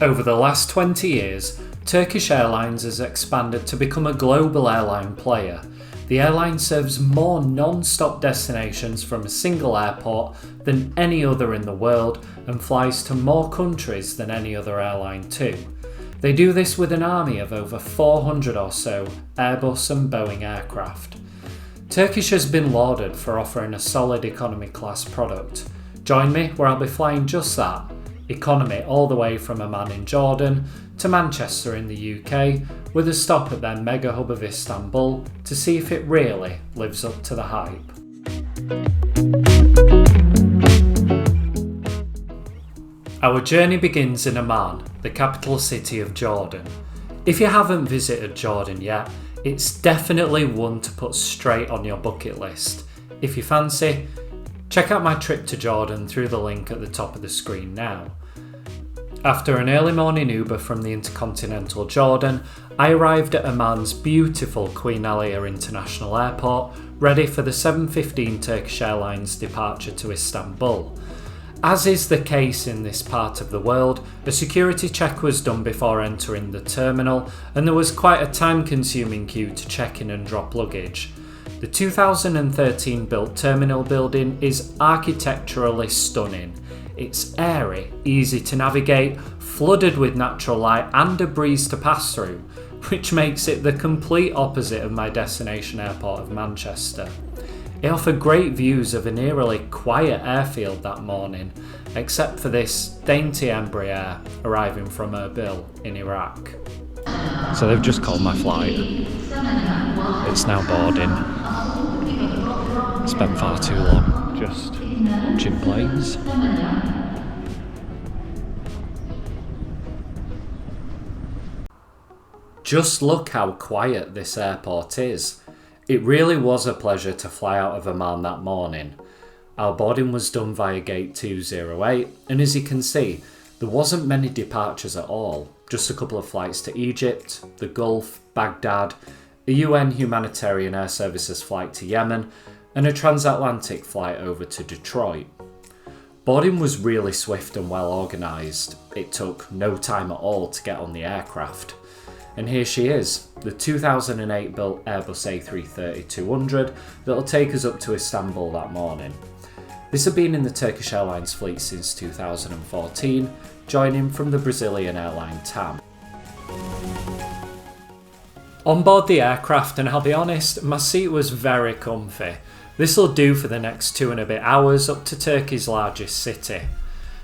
Over the last 20 years, Turkish Airlines has expanded to become a global airline player. The airline serves more non-stop destinations from a single airport than any other in the world and flies to more countries than any other airline too. They do this with an army of over 400 or so Airbus and Boeing aircraft. Turkish has been lauded for offering a solid economy class product. Join me where I'll be flying just that, economy all the way from Amman in Jordan to Manchester in the UK, with a stop at their mega hub of Istanbul to see if it really lives up to the hype. Our journey begins in Amman, the capital city of Jordan. If you haven't visited Jordan yet, it's definitely one to put straight on your bucket list. If you fancy, check out my trip to Jordan through the link at the top of the screen now. After an early morning Uber from the intercontinental Jordan, I arrived at Amman's beautiful Queen Alia International Airport, ready for the 7:15 Turkish Airlines departure to Istanbul. As is the case in this part of the world, a security check was done before entering the terminal, and there was quite a time-consuming queue to check in and drop luggage. The 2013 built terminal building is architecturally stunning. It's airy, easy to navigate, flooded with natural light and a breeze to pass through, which makes it the complete opposite of my destination airport of Manchester. It offered great views of an eerily quiet airfield that morning, except for this dainty Embraer arriving from Erbil in Iraq. So they've just called my flight. It's now boarding. Spent far too long just watching planes. Just look how quiet this airport is. It really was a pleasure to fly out of Amman that morning. Our boarding was done via gate 208, and as you can see, there wasn't many departures at all. Just a couple of flights to Egypt, the Gulf, Baghdad, a UN Humanitarian Air Services flight to Yemen, and a transatlantic flight over to Detroit. Boarding was really swift and well organised. It took no time at all to get on the aircraft. And here she is, the 2008 built Airbus A330-200 that'll take us up to Istanbul that morning. This had been in the Turkish Airlines fleet since 2014, joining from the Brazilian airline TAM. On board the aircraft, and I'll be honest, my seat was very comfy. This'll do for the next 2 and a bit hours up to Turkey's largest city.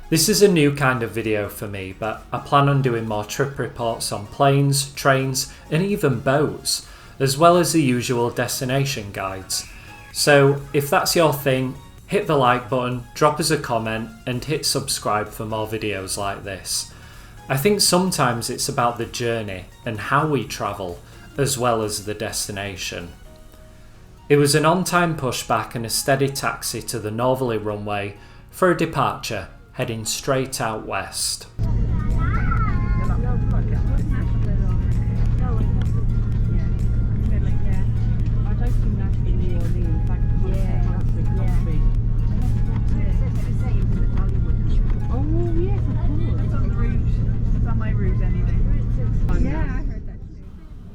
This is a new kind of video for me, but I plan on doing more trip reports on planes, trains, and even boats, as well as the usual destination guides. So if that's your thing, hit the like button, drop us a comment, and hit subscribe for more videos like this. I think sometimes it's about the journey and how we travel, as well as the destination. It was an on-time pushback and a steady taxi to the northerly runway for a departure, heading straight out west.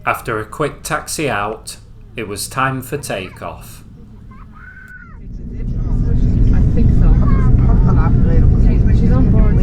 After a quick taxi out, it was time for takeoff. I think so. When she's on board,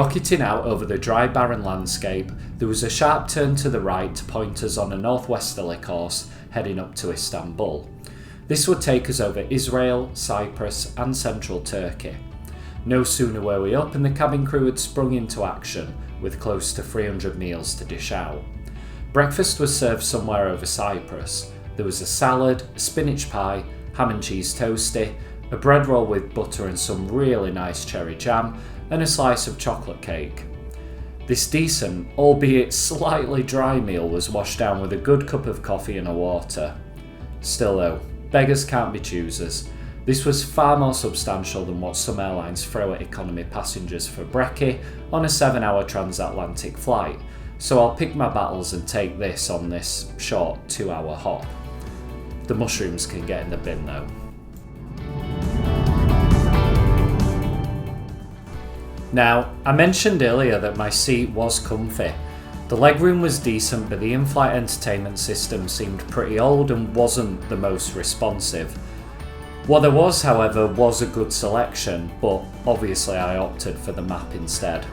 Rocketing out over the dry barren landscape, there was a sharp turn to the right to point us on a northwesterly course heading up to Istanbul. This would take us over Israel, Cyprus and central Turkey. No sooner were we up and the cabin crew had sprung into action with close to 300 meals to dish out. Breakfast was served somewhere over Cyprus. There was a salad, a spinach pie, ham and cheese toastie, a bread roll with butter and some really nice cherry jam, and a slice of chocolate cake. This decent, albeit slightly dry meal was washed down with a good cup of coffee and a water. Still though, beggars can't be choosers. This was far more substantial than what some airlines throw at economy passengers for brekkie on a 7-hour transatlantic flight, so I'll pick my battles and take this on this short 2-hour hop. The mushrooms can get in the bin though. Now, I mentioned earlier that my seat was comfy. The legroom was decent, but the in-flight entertainment system seemed pretty old and wasn't the most responsive. What there was, however, was a good selection, but obviously I opted for the map instead.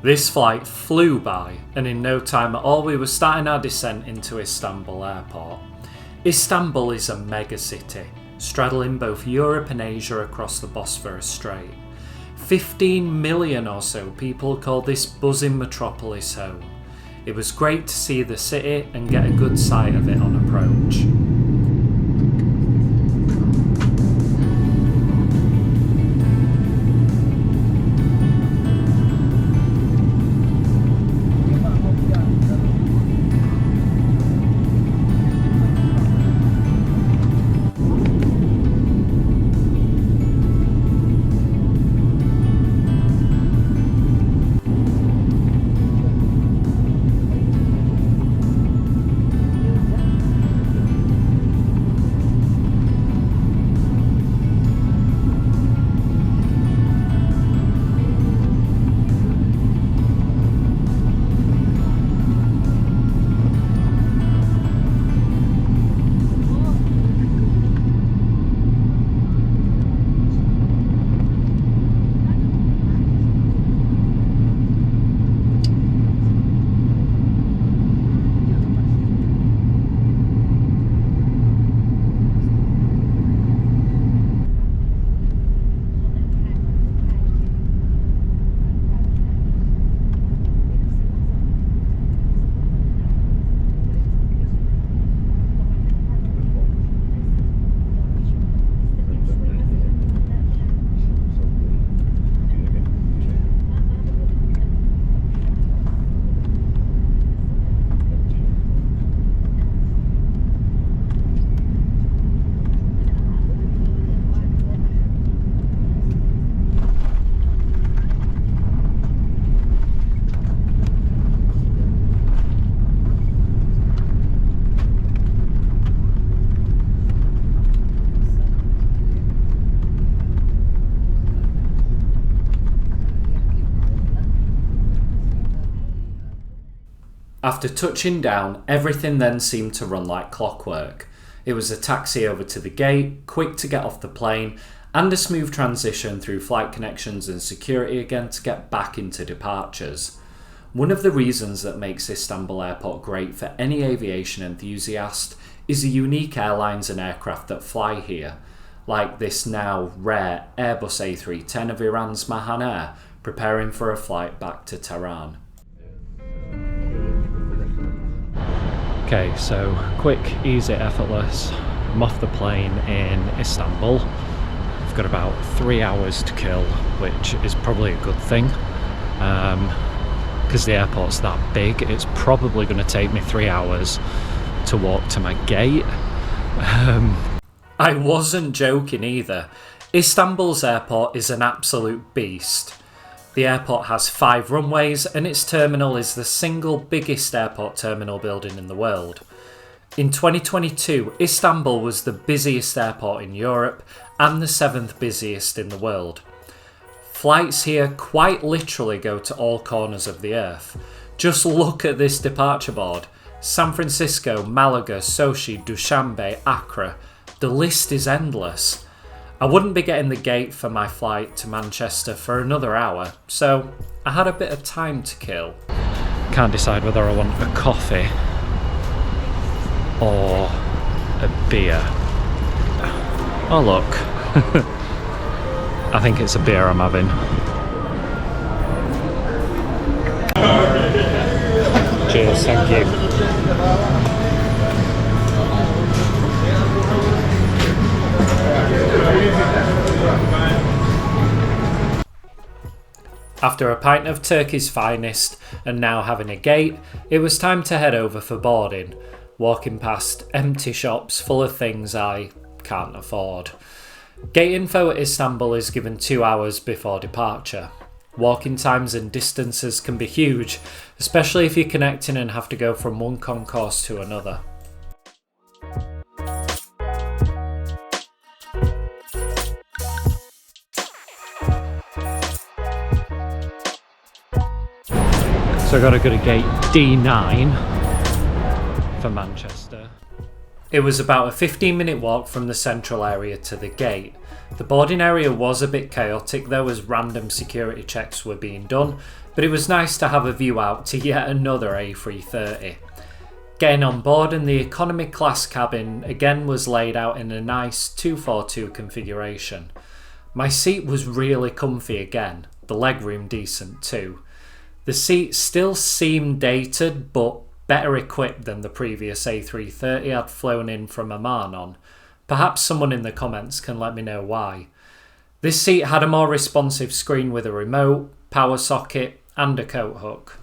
This flight flew by, and in no time at all we were starting our descent into Istanbul Airport. Istanbul is a mega city, straddling both Europe and Asia across the Bosphorus Strait. 15 million or so people call this buzzing metropolis home. It was great to see the city and get a good sight of it on approach. After touching down, everything then seemed to run like clockwork. It was a taxi over to the gate, quick to get off the plane, and a smooth transition through flight connections and security again to get back into departures. One of the reasons that makes Istanbul Airport great for any aviation enthusiast is the unique airlines and aircraft that fly here, like this now rare Airbus A310 of Iran's Mahan Air, preparing for a flight back to Tehran. Okay, so quick, easy, effortless. I'm off the plane in Istanbul. I've got about 3 hours to kill, which is probably a good thing. Because the airport's that big, it's probably going to take me 3 hours to walk to my gate. I wasn't joking either. Istanbul's airport is an absolute beast. The airport has 5 runways and its terminal is the single biggest airport terminal building in the world. In 2022, Istanbul was the busiest airport in Europe and the 7th busiest in the world. Flights here quite literally go to all corners of the earth. Just look at this departure board. San Francisco, Malaga, Sochi, Dushanbe, Accra. The list is endless. I wouldn't be getting the gate for my flight to Manchester for another hour, so I had a bit of time to kill. Can't decide whether I want a coffee or a beer. Oh look, I think it's a beer I'm having. Cheers, thank you. After a pint of Turkey's finest and now having a gate, it was time to head over for boarding, walking past empty shops full of things I can't afford. Gate info at Istanbul is given 2 hours before departure. Walking times and distances can be huge, especially if you're connecting and have to go from one concourse to another. So I got to go to gate D9 for Manchester. It was about a 15-minute walk from the central area to the gate. The boarding area was a bit chaotic though, as random security checks were being done, but it was nice to have a view out to yet another A330. Getting on board and the economy class cabin again was laid out in a nice 242 configuration. My seat was really comfy again, the legroom decent too. The seats still seemed dated, but better equipped than the previous A330 I'd flown in from Amman on. Perhaps someone in the comments can let me know why. This seat had a more responsive screen with a remote, power socket and a coat hook.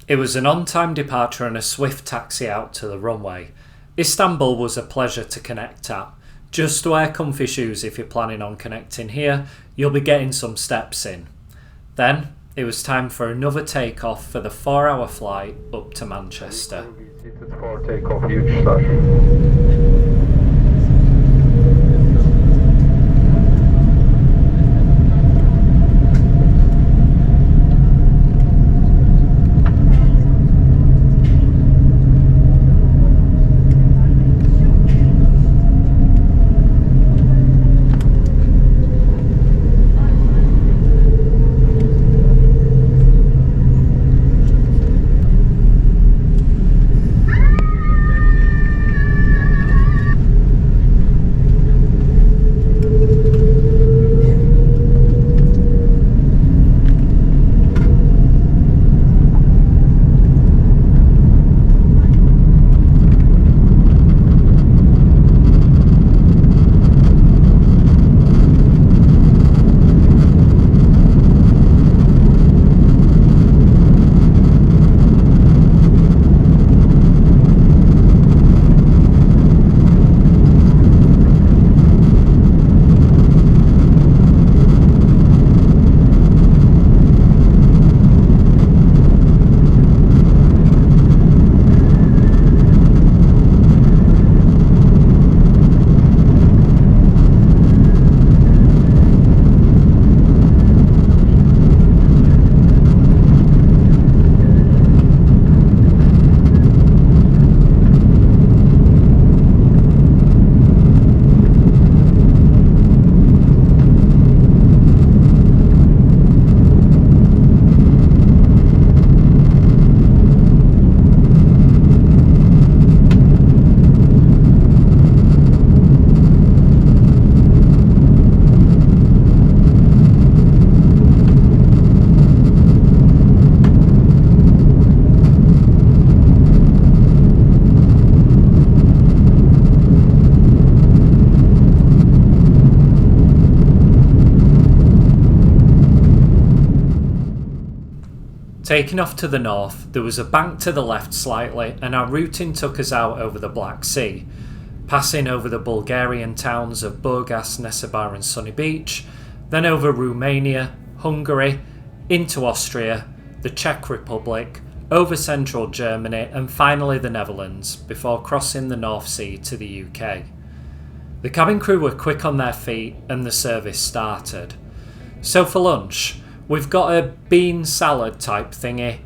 It was an on-time departure and a swift taxi out to the runway. Istanbul was a pleasure to connect at. Just wear comfy shoes if you're planning on connecting here, you'll be getting some steps in. Then, it was time for another takeoff for the 4-hour flight up to Manchester. For takeoff each station. Taking off to the north, there was a bank to the left slightly, and our routing took us out over the Black Sea, passing over the Bulgarian towns of Burgas, Nesebar and Sunny Beach, then over Romania, Hungary, into Austria, the Czech Republic, over central Germany and finally the Netherlands, before crossing the North Sea to the UK. The cabin crew were quick on their feet and the service started. So for lunch, we've got a bean salad type thingy,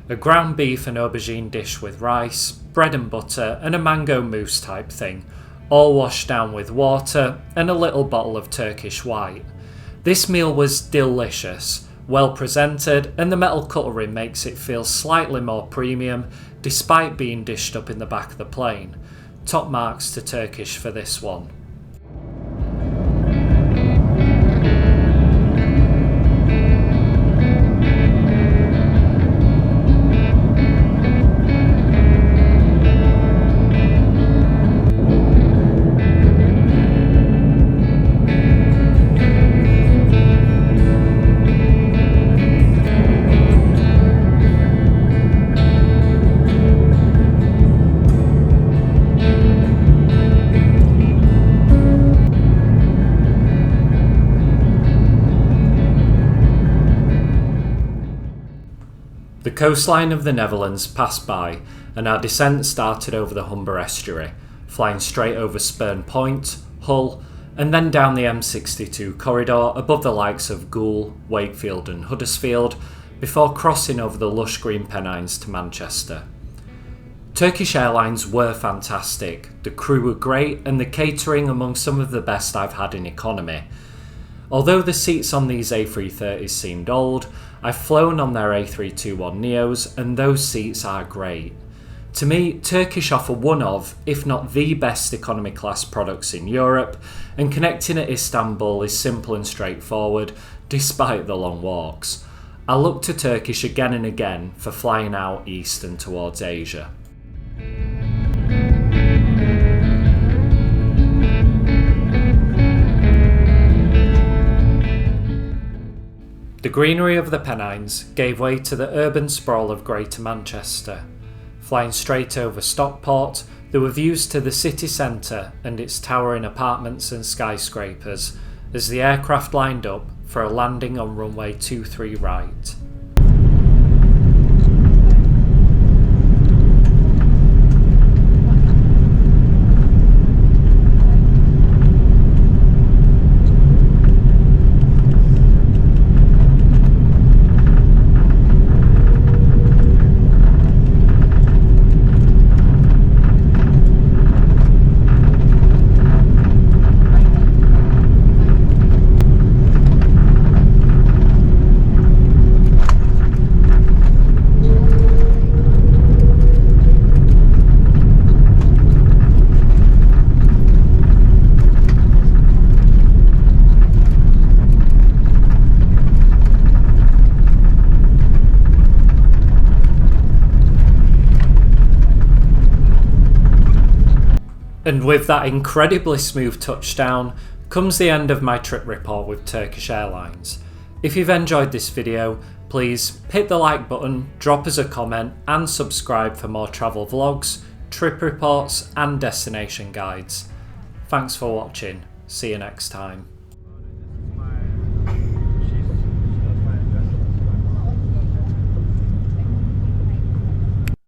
a ground beef and aubergine dish with rice, bread and butter and a mango mousse type thing, all washed down with water and a little bottle of Turkish White. This meal was delicious, well presented, and the metal cutlery makes it feel slightly more premium despite being dished up in the back of the plane. Top marks to Turkish for this one. The coastline of the Netherlands passed by and our descent started over the Humber estuary, flying straight over Spurn Point, Hull and then down the M62 corridor above the likes of Goole, Wakefield and Huddersfield before crossing over the lush green Pennines to Manchester. Turkish Airlines were fantastic, the crew were great and the catering among some of the best I've had in economy. Although the seats on these A330s seemed old, I've flown on their A321neos and those seats are great. To me, Turkish offer one of, if not the best economy class products in Europe, and connecting at Istanbul is simple and straightforward, despite the long walks. I look to Turkish again and again for flying out east and towards Asia. The greenery of the Pennines gave way to the urban sprawl of Greater Manchester. Flying straight over Stockport, there were views to the city centre and its towering apartments and skyscrapers as the aircraft lined up for a landing on runway 23 right. And with that incredibly smooth touchdown comes the end of my trip report with Turkish Airlines. If you've enjoyed this video, please hit the like button, drop us a comment and subscribe for more travel vlogs, trip reports and destination guides. Thanks for watching. See you next time.